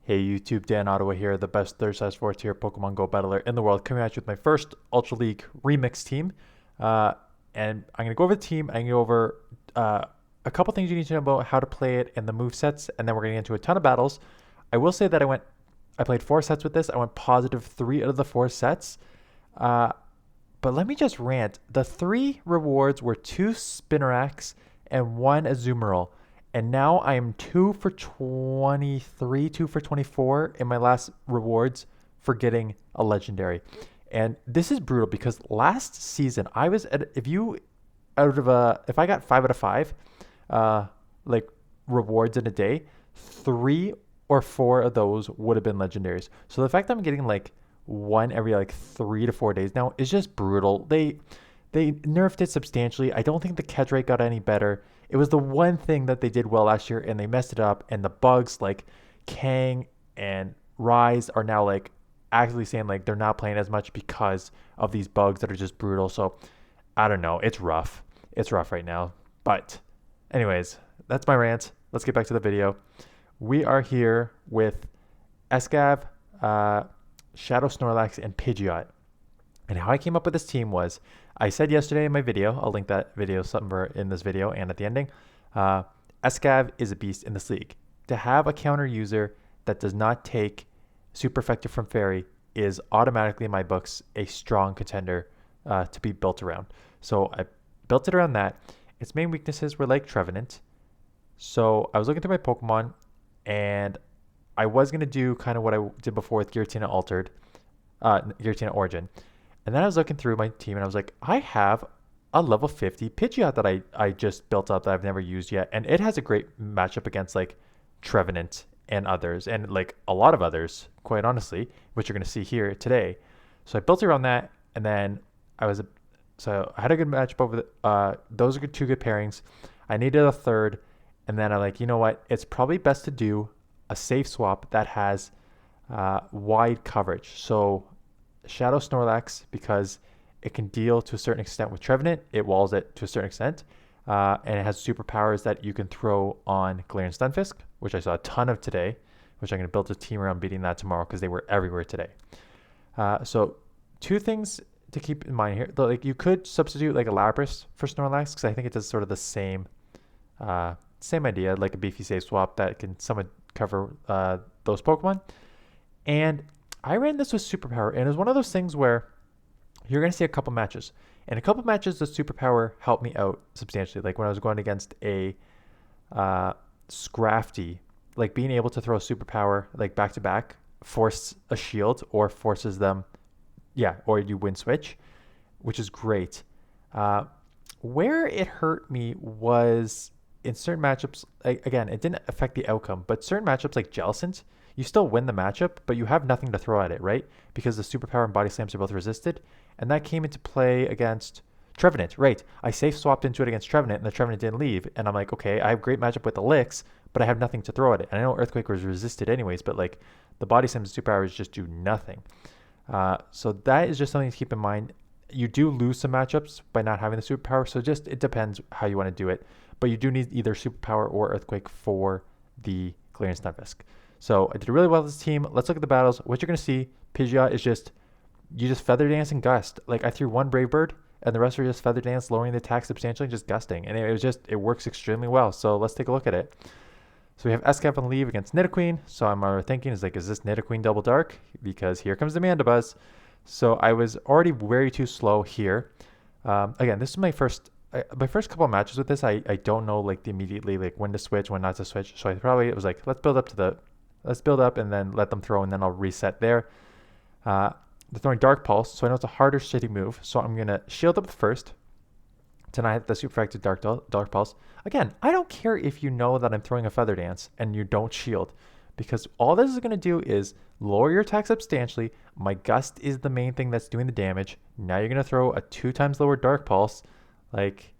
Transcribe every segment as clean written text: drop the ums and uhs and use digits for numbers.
Hey YouTube, Dan Ottawa here, the best third size 4 tier Pokemon Go battler in the world, coming at you with my first Ultra League remix team. Uh, and I'm going to go over the team, I'm going to go over a couple things you need to know about how to play it and the move sets, and then we're going to get into a ton of battles. I will say that I played 4 sets with this. I went positive 3 out of the 4 sets. Uh, but let me just rant. The 3 rewards were 2 Spinnerax and 1 Azumarill. And now I am 2 for 23, 2 for 24 in my last rewards for getting a legendary. And this is brutal because last season I was at, if I got 5 out of 5, uh, like rewards in a day, 3 or 4 of those would have been legendaries. So the fact that I'm getting like one every like 3 to 4 days now is just brutal. They nerfed it substantially. I don't think the catch rate got any better. It was the one thing that they did well last year, and they messed it up. And the bugs like Kang and Rise are now like actually saying like they're not playing as much because of these bugs that are just brutal. So I don't know. It's rough. It's rough right now. But anyways, that's my rant. Let's get back to the video. We are here with Escav, Shadow Snorlax, and Pidgeot. And how I came up with this team was I said yesterday in my video, I'll link that video somewhere in this video and at the ending, Escav is a beast in this league. To have a counter user that does not take super effective from Fairy is automatically in my books a strong contender to be built around. So I built it around that. Its main weaknesses were like Trevenant. So I was looking through my Pokemon and I was going to do kind of what I did before with Giratina Giratina Origin. And then I was looking through my team and I was like, I have a level 50 Pidgeot that I just built up that I've never used yet. And it has a great matchup against like Trevenant and others and like a lot of others, quite honestly, which you're going to see here today. So I built around that. And then so I had a good matchup over those are 2 good pairings. I needed a third. And then I'm like, you know what? It's probably best to do a safe swap that has wide coverage. So Shadow Snorlax, because it can deal to a certain extent with Trevenant, it walls it to a certain extent, and it has superpowers that you can throw on Galarian Stunfisk, which I saw a ton of today, which I'm going to build a team around beating that tomorrow because they were everywhere today. So 2 things to keep in mind here. Like you could substitute like a Lapras for Snorlax because I think it does sort of the same idea, like a beefy safe swap that can somewhat cover those Pokemon. And I ran this with Superpower, and it was one of those things where you're going to see a couple matches. And a couple matches, the Superpower helped me out substantially. Like when I was going against a Scrafty, like being able to throw a Superpower like back to back, force a shield or forces them, or you win switch, which is great. Where it hurt me was in certain matchups. Again, it didn't affect the outcome, but certain matchups like Jellicent, you still win the matchup, but you have nothing to throw at it, right? Because the superpower and body slams are both resisted. And that came into play against Trevenant, right? I safe swapped into it against Trevenant, and the Trevenant didn't leave. And I'm like, okay, I have great matchup with the Licks, but I have nothing to throw at it. And I know Earthquake was resisted anyways, but like the body slams and superpowers just do nothing. So that is just something to keep in mind. You do lose some matchups by not having the superpower, so just it depends how you want to do it. But you do need either superpower or Earthquake for the Galarian Stunfisk. So I did really well with this team. Let's look at the battles. What you're going to see, Pidgeot is you just Feather Dance and Gust. Like I threw 1 Brave Bird and the rest are just Feather Dance, lowering the attack substantially and just gusting. And it works extremely well. So let's take a look at it. So we have Escav and Leave against Nidoqueen. So I'm thinking, is this Nidoqueen Double Dark? Because here comes the Mandibuzz. So I was already very too slow here. Again, this is my first couple of matches with this. I don't know like immediately like when to switch, when not to switch. So it was like, let's build up and then let them throw, and then I'll reset there. They're throwing Dark Pulse, so I know it's a harder shitty move. So I'm going to shield up first to not hit the super effective Dark Pulse. Again, I don't care if you know that I'm throwing a Feather Dance and you don't shield, because all this is going to do is lower your attack substantially. My Gust is the main thing that's doing the damage. Now you're going to throw a 2 times lower Dark Pulse. Like,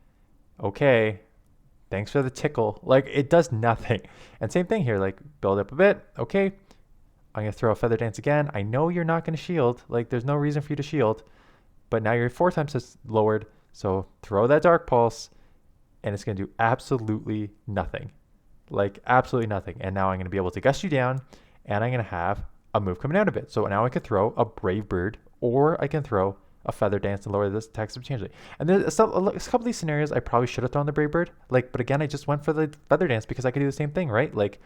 okay, thanks for the tickle. Like, it does nothing. And same thing here, like, build up a bit. Okay, I'm going to throw a Feather Dance again. I know you're not going to shield. Like, there's no reason for you to shield. But now you're 4 times lowered. So throw that Dark Pulse, and it's going to do absolutely nothing. Like, absolutely nothing. And now I'm going to be able to gust you down, and I'm going to have a move coming out of it. So now I could throw a Brave Bird, or I can throw a Feather Dance to lower this attack substantially. And there's a couple of these scenarios I probably should have thrown the Brave Bird. Like, but again, I just went for the Feather Dance because I could do the same thing, right? Like,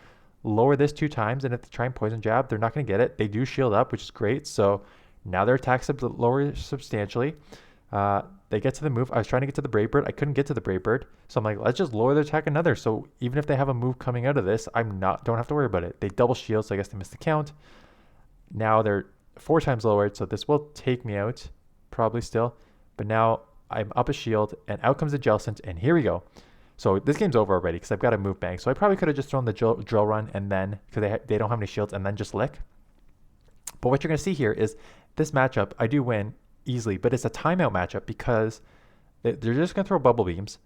lower this 2 times, and if they try and Poison Jab, they're not going to get it. They do shield up, which is great. So now their attack lower substantially. They get to the move. I was trying to get to the Brave Bird. I couldn't get to the Brave Bird. So I'm like, let's just lower their attack another. So even if they have a move coming out of this, don't have to worry about it. They double shield, so I guess they missed the count. Now they're 4 times lowered, so this will take me out, probably still. But now I'm up a shield, and out comes the Jellicent, and here we go. So this game's over already because I've got a move bank. So I probably could have just thrown the drill run and then, because they don't have any shields, and then just lick. But what you're going to see here is this matchup, I do win easily, but it's a timeout matchup because they're just going to throw bubble beams.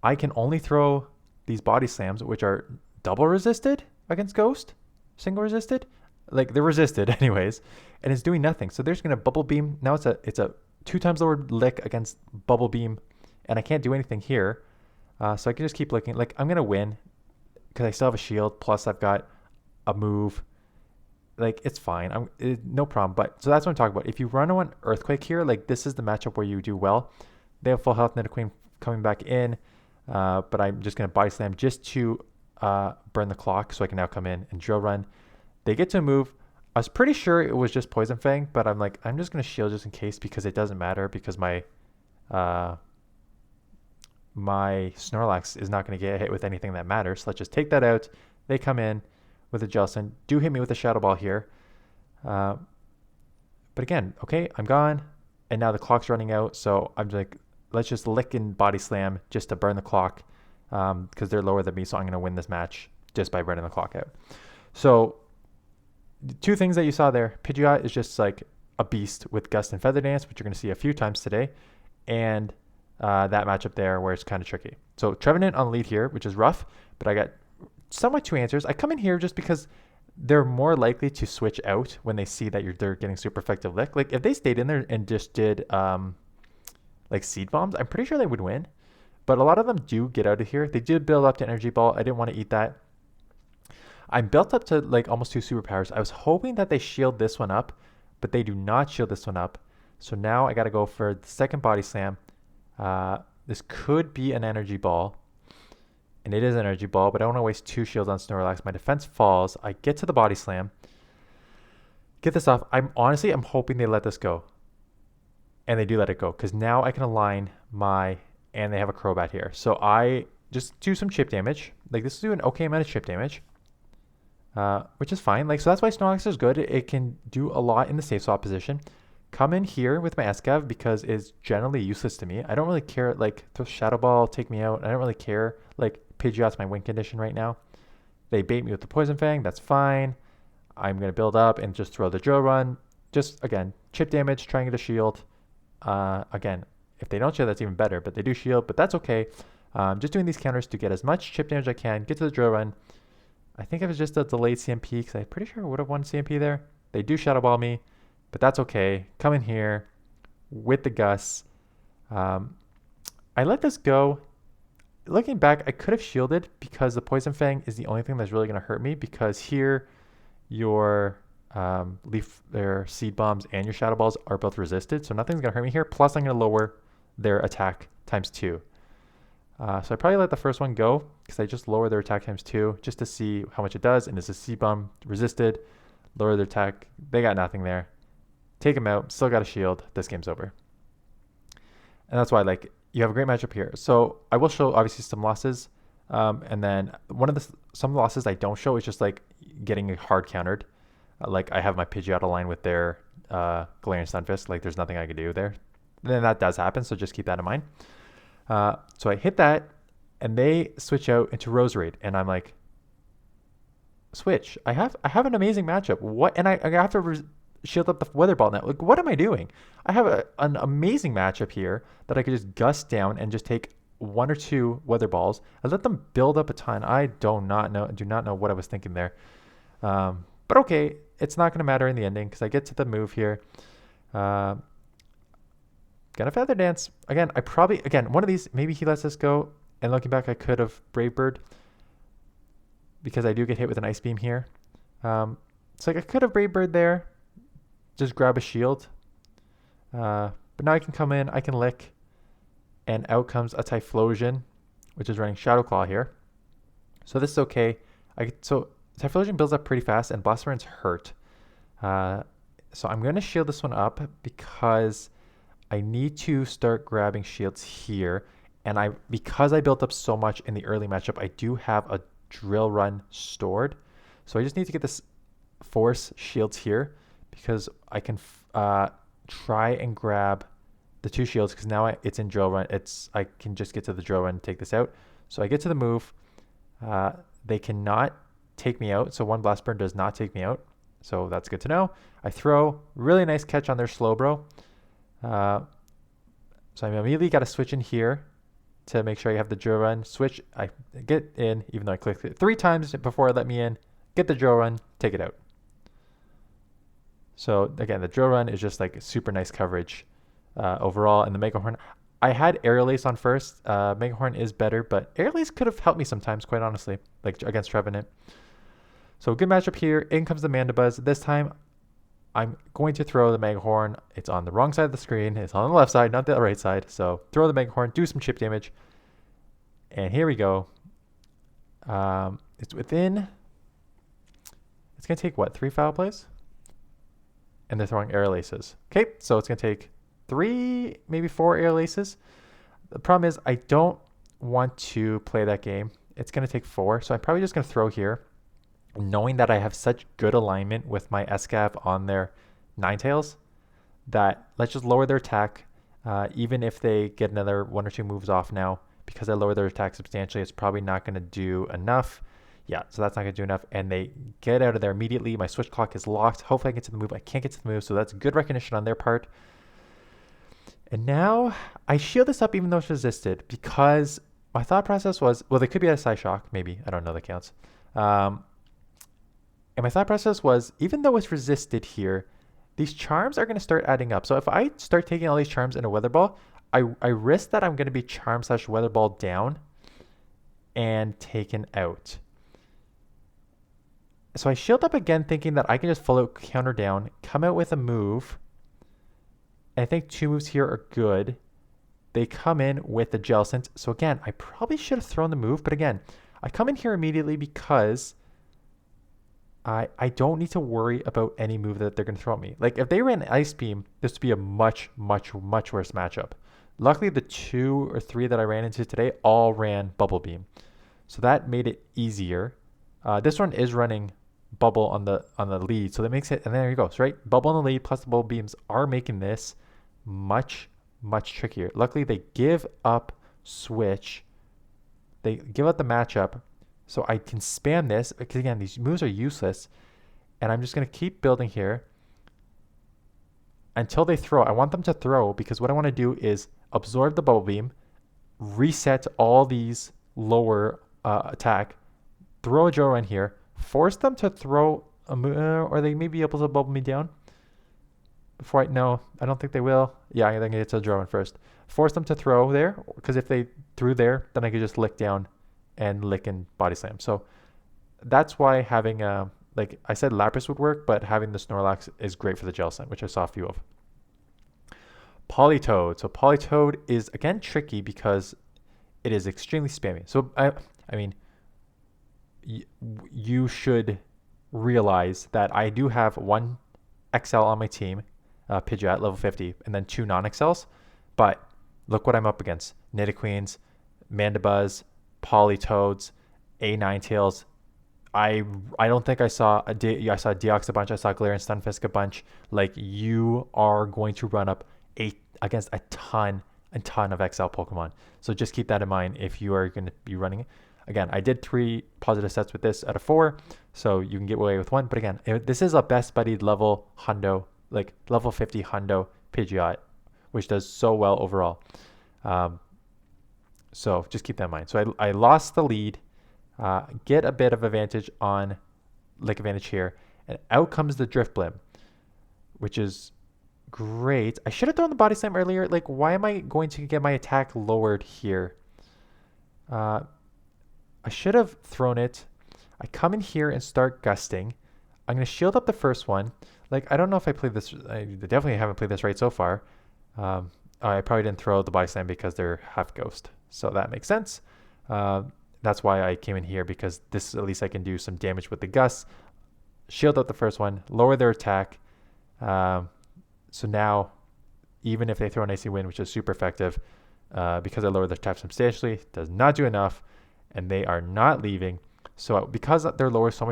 I can only throw these body slams, which are double resisted against Ghost, single resisted. Like, they're resisted anyways, and it's doing nothing. So they're just going to bubble beam. Now it's a 2 times lower lick against bubble beam, and I can't do anything here. So I can just keep licking. Like, I'm going to win because I still have a shield, plus I've got a move. Like, it's fine. No problem. But so that's what I'm talking about. If you run on Earthquake here, like, this is the matchup where you do well. They have full health, Nidoqueen coming back in, but I'm just going to body slam just to burn the clock so I can now come in and drill run. They get to move. I was pretty sure it was just Poison Fang, but I'm like, I'm just going to shield just in case because it doesn't matter because my Snorlax is not going to get hit with anything that matters. So let's just take that out. They come in with a Jellicent. Do hit me with a Shadow Ball here. But again, okay, I'm gone. And now the clock's running out. So I'm like, let's just lick and body slam just to burn the clock because they're lower than me. So I'm going to win this match just by burning the clock out. So 2 things that you saw there. Pidgeot is just like a beast with Gust and Feather Dance, which you're going to see a few times today. And that matchup there where it's kind of tricky. So Trevenant on lead here, which is rough, but I got somewhat 2 answers. I come in here just because they're more likely to switch out when they see that they're getting super effective lick. Like, if they stayed in there and just did like Seed Bombs, I'm pretty sure they would win. But a lot of them do get out of here. They did build up to Energy Ball. I didn't want to eat that. I'm built up to like almost 2 superpowers. I was hoping that they shield this one up, but they do not shield this one up. So now I got to go for the second body slam. This could be an Energy Ball, and it is an Energy Ball, but I don't want to waste 2 shields on Snorlax. My defense falls. I get to the body slam. Get this off. I'm hoping they let this go. And they do let it go, because now I can align and they have a Crobat here. So I just do some chip damage. Like, this is doing an okay amount of chip damage. Which is fine. Like, so that's why Snorlax is good. It can do a lot in the safe swap position. Come in here with my Escav because it's generally useless to me. I don't really care. Like, the Shadow Ball, take me out. I don't really care. Like, Pidgeot's my win condition right now. They bait me with the Poison Fang. That's fine. I'm going to build up and just throw the drill run. Just, again, chip damage, trying to get a shield. Again, if they don't shield, that's even better. But they do shield, but that's okay. Just doing these counters to get as much chip damage as I can. Get to the drill run. I think it was just a delayed CMP because I'm pretty sure I would have won CMP there. They do Shadow Ball me, but that's okay. Come in here with the Gus. I let this go. Looking back, I could have shielded because the Poison Fang is the only thing that's really going to hurt me, because here your their Seed Bombs and your Shadow Balls are both resisted, so nothing's going to hurt me here. Plus, I'm going to lower their attack ×2. So I probably let the first one go because I just lower their attack ×2 just to see how much it does. And is a Seed Bomb resisted? Lower their attack. They got nothing there. Take them out. Still got a shield. This game's over. And that's why, like, you have a great matchup here. So I will show obviously some losses. And then some losses I don't show is just like getting hard countered. Like, I have my Pidgeot aligned with their Galarian Stunfisk. Like, there's nothing I could do there. Then that does happen, so just keep that in mind. So I hit that, and they switch out into Roserade, and I'm like, switch. I have an amazing matchup. What? And I have to shield up the Weather Ball now. Like, what am I doing? I have an amazing matchup here that I could just gust down and just take 1 or 2 Weather Balls. I let them build up a ton. I do not know what I was thinking there. But okay, it's not going to matter in the ending because I get to the move here. Got a Feather Dance. Again, one of these, maybe he lets this go. And looking back, I could have Brave Bird because I do get hit with an Ice Beam here. It's like I could have Brave Bird there, just grab a shield. But now I can come in, I can lick, and out comes a Typhlosion, which is running Shadow Claw here. So this is okay. So Typhlosion builds up pretty fast, and Blastoran's hurt. So I'm going to shield this one up because I need to start grabbing shields here. And because I built up so much in the early matchup, I do have a Drill Run stored. So I just need to get this force shields here because I can try and grab the 2 shields because now it's in Drill Run. I can just get to the Drill Run and take this out. So I get to the move. They cannot take me out. So 1 Blast Burn does not take me out. So that's good to know. I throw. Really nice catch on their Slowbro. So I immediately got to switch in here to make sure I have the Drill Run. Switch. I get in, even though I clicked it 3 times before it let me in. Get the Drill Run. Take it out. So again, the Drill Run is just like super nice coverage overall. And the Mega Horn, I had Aerial Ace on first. Mega Horn is better, but Aerial Ace could have helped me sometimes, quite honestly, like against Trevenant. So good matchup here. In comes the Mandibuzz. This time, I'm going to throw the Mega Horn. It's on the wrong side of the screen. It's on the left side, not the right side. So throw the Mega Horn, do some chip damage. And here we go. It's within... It's going to take, what, 3 foul plays? And they're throwing Aerial Aces. Okay, so it's going to take 3, maybe 4 Aerial Aces. The problem is I don't want to play that game. It's going to take 4, so I'm probably just going to throw here, knowing that I have such good alignment with my Escav on their Ninetales that let's just lower their attack. Even if they get another 1 or 2 moves off now, because I lower their attack substantially, it's probably not going to do enough. Yeah, so that's not going to do enough. And they get out of there immediately. My switch clock is locked. Hopefully I get to the move. I can't get to the move, so that's good recognition on their part. And now I shield this up even though it's resisted because my thought process was, well, they could be at a Psyshock, maybe. I don't know that counts. And my thought process was, even though it's resisted here, these charms are going to start adding up. So if I start taking all these charms in a Weather Ball, I risk that I'm going to be Charm/Weather Ball down and taken out. So I shield up again thinking that I can just full out counter down, come out with a move. And I think 2 moves here are good. They come in with the Jellicent. So again, I probably should have thrown the move. But again, I come in here immediately because I don't need to worry about any move that they're going to throw at me. Like if they ran Ice Beam, this would be a much, much, much worse matchup. Luckily, the 2 or 3 that I ran into today all ran Bubble Beam. So that made it easier. This one is running Bubble on the lead, so that makes it, and there you go. So right, Bubble on the lead plus the Bubble Beams are making this much, much trickier. Luckily, they give up Switch. They give up the matchup, so I can spam this, because again, these moves are useless, and I'm just going to keep building here until they throw. I want them to throw, because what I want to do is absorb the Bubble Beam, reset all these lower attack, throw a Joe Run here, force them to throw a move, or they may be able to bubble me down. Before I don't think they will. Yeah, I'm going to get to the Joe Run first. Force them to throw there, because if they threw there, then I could just lick down and lick and body slam. So that's why having, like I said, Lapras would work, but having the Snorlax is great for the Jellicent, which I saw a few of. Politoed. So Politoed is, again, tricky because it is extremely spammy. So, I mean, you should realize that I do have 1 XL on my team, Pidgeot, level 50, and then 2 non-XLs. But look what I'm up against. Nidoqueens, Mandibuzz, Politoads, A9tails. I don't think I saw I saw Deox a bunch. I saw Galarian Stunfisk a bunch. Like, you are going to run up against a ton of XL Pokemon. So just keep that in mind if you are going to be running it. Again, I did 3 positive sets with this out of 4, so you can get away with 1. But again, this is a best buddied level hundo, like level 50 hundo Pidgeot, which does so well overall. So just keep that in mind. So I lost the lead, get a bit of advantage on Lick Advantage here, and out comes the Drift Blim, which is great. I should have thrown the Body Slam earlier. Like, why am I going to get my attack lowered here? I should have thrown it. I come in here and start gusting. I'm going to shield up the first one. Like, I don't know if I played this. I definitely haven't played this right so far. I probably didn't throw the body slam because they're half ghost. So that makes sense. That's why I came in here, because this, at least I can do some damage with the Gus. Shield up the first one, lower their attack. So now, even if they throw an Icy Wind, which is super effective, because I lowered their attack substantially, does not do enough, and they are not leaving. So because they're lower so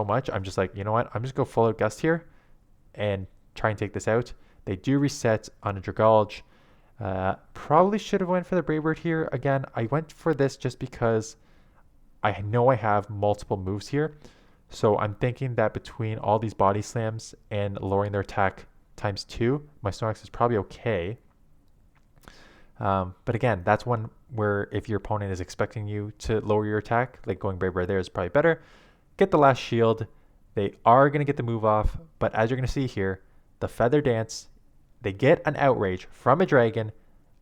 much, I'm just like, you know what? I'm just go full out Gust here and try and take this out. They do reset on a Dragalge. Probably should have went for the Brave Bird here. Again, I went for this just because I know I have multiple moves here. So I'm thinking that between all these body slams and lowering their attack ×2, my Snorlax is probably okay. But again, that's one where if your opponent is expecting you to lower your attack, like going Brave Bird there is probably better. Get the last shield. They are going to get the move off, but as you're going to see here, the Feather Dance, they get an Outrage from a Dragon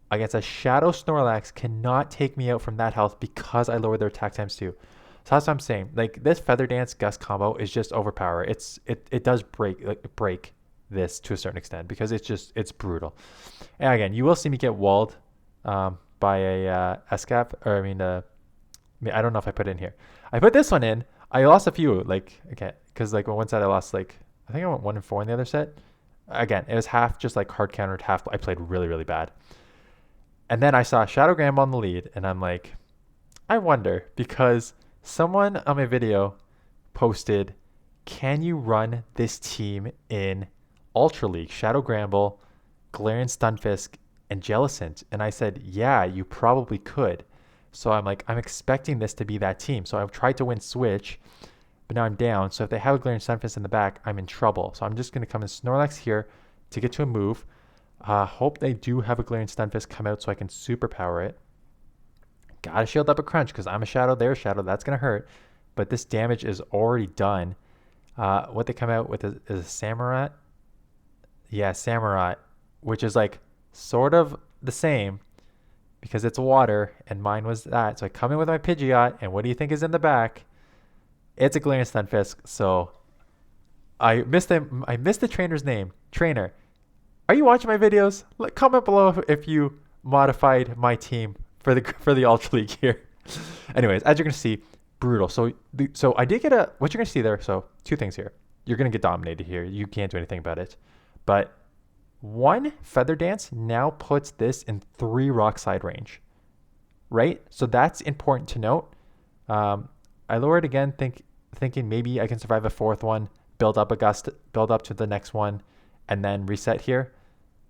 against a Shadow Snorlax, cannot take me out from that health because I lowered their attack ×2. So that's what I'm saying. Like, this Feather Dance Gust combo is just overpowered. It does break this to a certain extent, because it's brutal. And again, you will see me get walled by a Escav, or I don't know if I put it in here. I put this one in. I lost a few, like, again, because like on one side I lost, like, I think I went 1-4 in the other set. Again, it was half just like hard countered, half I played really, really bad. And then I saw Shadow Grandma on the lead, and I'm like, I wonder, because someone on my video posted, can you run this team in Ultra League? Shadow Gramble, Galarian Stunfisk, and Jellicent. And I said, yeah, you probably could. So I'm like, I'm expecting this to be that team. So I've tried to win Switch, but now I'm down. So if they have a Galarian Stunfisk in the back, I'm in trouble. So I'm just going to come in Snorlax here to get to a move. Hope they do have a Galarian Stunfisk come out so I can superpower it. Gotta shield up a Crunch because I'm a Shadow, they're a Shadow. That's going to hurt. But this damage is already done. What they come out with is a Samurott. Yeah, Samurott, which is like sort of the same because it's water, and mine was that. So I come in with my Pidgeot, and what do you think is in the back? It's a Galarian Stunfisk. So I missed the trainer's name. Trainer, are you watching my videos? Comment below if you modified my team for the Ultra League here. Anyways, as you're gonna see, brutal. So I did get what you're gonna see there. So two things here. You're gonna get dominated here. You can't do anything about it. But one Feather Dance now puts this in 3 rock slide range, right? So that's important to note. I lowered again, thinking maybe I can survive a 4th one, build up a Gust, build up to the next one, and then reset here.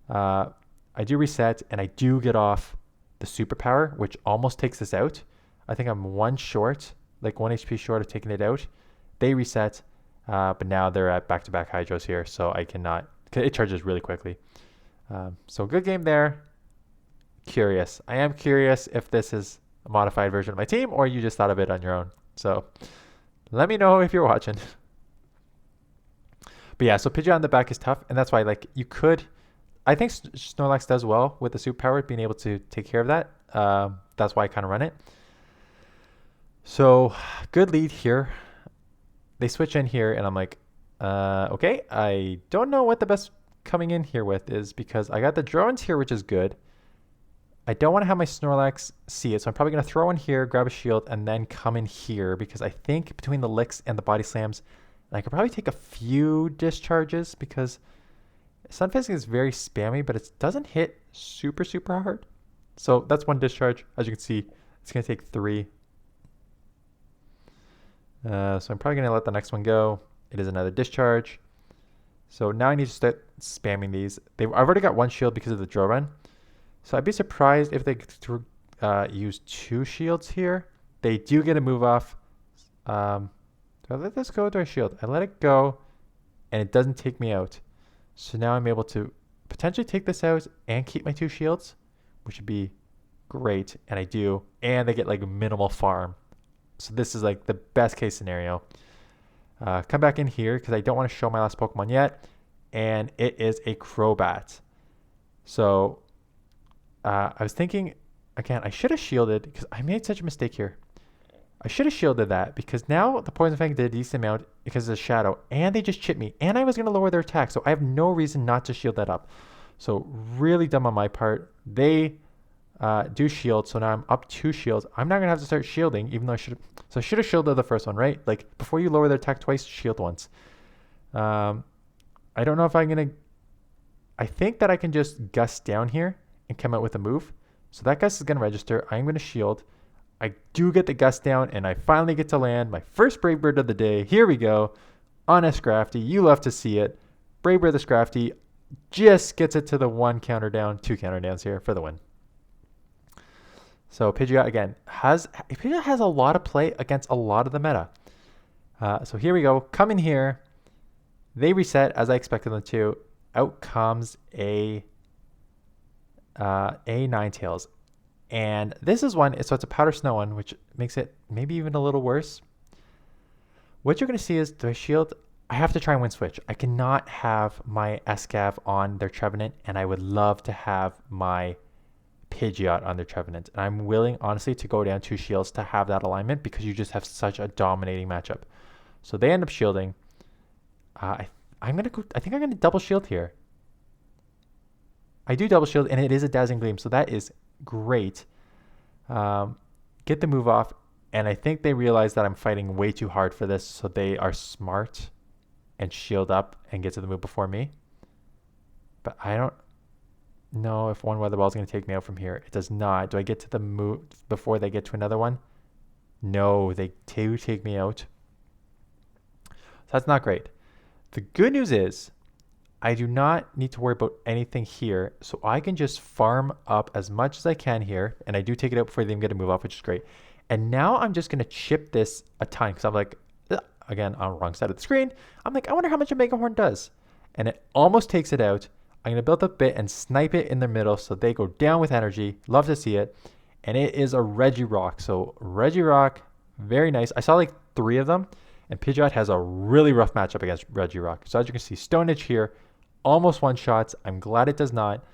I do reset, and I do get off the superpower, which almost takes this out. I think I'm 1 short, like 1 HP short of taking it out. They reset, but now they're at back-to-back Hydros here, so I cannot. It charges really quickly. So good game there. Curious. I am curious if this is a modified version of my team, or you just thought of it on your own. So let me know if you're watching. But yeah, so Pidgeot on the back is tough, and that's why, like, you could. I think Snorlax does well with the superpower, being able to take care of that. That's why I kind of run it. So good lead here. They switch in here, and I'm like, okay, I don't know what the best coming in here with is, because I got the drones here, which is good. I don't want to have my Snorlax see it, so I'm probably going to throw in here, grab a shield, and then come in here, because I think between the licks and the body slams, I could probably take a few discharges, because Stunfisk is very spammy, but it doesn't hit super, super hard. So that's 1 discharge. As you can see, it's going to take 3. So I'm probably going to let the next one go. It is another discharge. So now I need to start spamming these. I've already got 1 shield because of the drill run. So I'd be surprised if they use 2 shields here. They do get a move off. Do I let this go or do I shield? I let it go, and it doesn't take me out. So now I'm able to potentially take this out and keep my 2 shields, which would be great. And I do. And they get like minimal farm. So this is like the best case scenario. Come back in here because I don't want to show my last Pokemon yet. And it is a Crobat. So I was thinking, again, I should have shielded because I made such a mistake here. I should have shielded that because now the Poison Fang did a decent amount because of the Shadow, and they just chipped me, and I was going to lower their attack, so I have no reason not to shield that up. So really dumb on my part. They do shield, so now I'm up 2 shields. I'm not going to have to start shielding, even though I should. So I should have shielded the first one, right? Like, before you lower their attack twice, shield once. I don't know if I'm going to... I think that I can just gust down here and come out with a move. So that gust is going to register. I'm going to shield. I do get the gust down, and I finally get to land my first Brave Bird of the day. Here we go. On Escrafty. You love to see it. Brave Bird the Scrafty just gets it to the 1 counter down, 2 counter downs here for the win. So Pidgeot, again, Pidgeot has a lot of play against a lot of the meta. So here we go. Come in here. They reset as I expected them to. Out comes a Ninetales. And this is one, so it's a Powder Snow one, which makes it maybe even a little worse. What you're going to see is, do I shield? I have to try and win switch. I cannot have my Escav on their Trevenant, and I would love to have my Pidgeot on their Trevenant. And I'm willing, honestly, to go down 2 shields to have that alignment because you just have such a dominating matchup. So they end up shielding. I think I'm gonna double shield here. I do double shield, and it is a Dazzling Gleam, so that is great. Get the move off, and I think they realize that I'm fighting way too hard for this, so they are smart and shield up and get to the move before me. But I don't know if one Weather Ball is going to take me out from here. It does not. Do I get to the move before they get to another one? No, they do take me out. So that's not great. The good news is I do not need to worry about anything here, so I can just farm up as much as I can here, and I do take it out before they even get a move off, which is great. And now I'm just going to chip this a ton, because I'm like, again, on the wrong side of the screen, I'm like, I wonder how much a Mega Horn does. And it almost takes it out. I'm going to build up a bit and snipe it in the middle, so they go down with energy. Love to see it. And it is a Regirock. So Regirock, very nice. I saw like 3 of them, and Pidgeot has a really rough matchup against Regirock. So as you can see, Stone Edge here, almost one-shots. I'm glad it does not.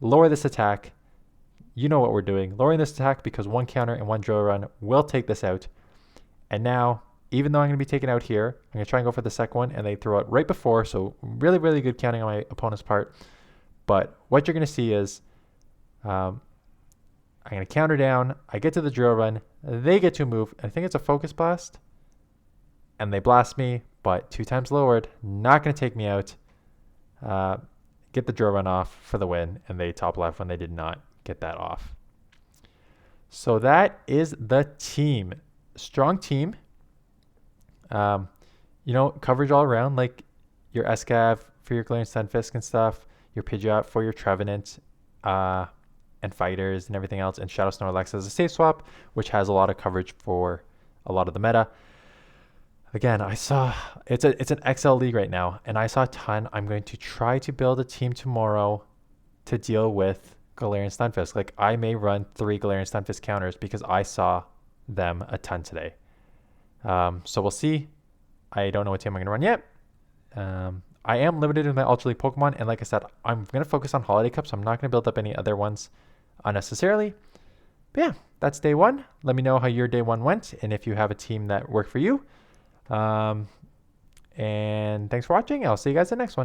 Lower this attack. You know what we're doing. Lowering this attack because 1 counter and 1 drill run will take this out. And now, even though I'm going to be taken out here, I'm going to try and go for the second one, and they throw it right before, so really, really good counting on my opponent's part. But what you're going to see is I'm going to counter down. I get to the drill run. They get to move. I think it's a Focus Blast. And they blast me, but 2 times lowered. Not going to take me out. Get the drill run off for the win, and they top left when they did not get that off. So that is the team. Strong team. Coverage all around, like your Escav for your Galarian Stunfisk and stuff, your Pidgeot for your Trevenant, and fighters and everything else, and Shadow Snorlax as a safe swap, which has a lot of coverage for a lot of the meta. Again, I saw it's an XL league right now, and I saw a ton. I'm going to try to build a team tomorrow to deal with Galarian Stunfisk. Like, I may run 3 Galarian Stunfisk counters because I saw them a ton today. So we'll see. I don't know what team I'm going to run yet. I am limited in my Ultra League Pokemon, and like I said, I'm going to focus on Holiday Cup, so I'm not going to build up any other ones unnecessarily. But yeah, that's day 1. Let me know how your day 1 went, and if you have a team that worked for you. And thanks for watching. I'll see you guys in the next one.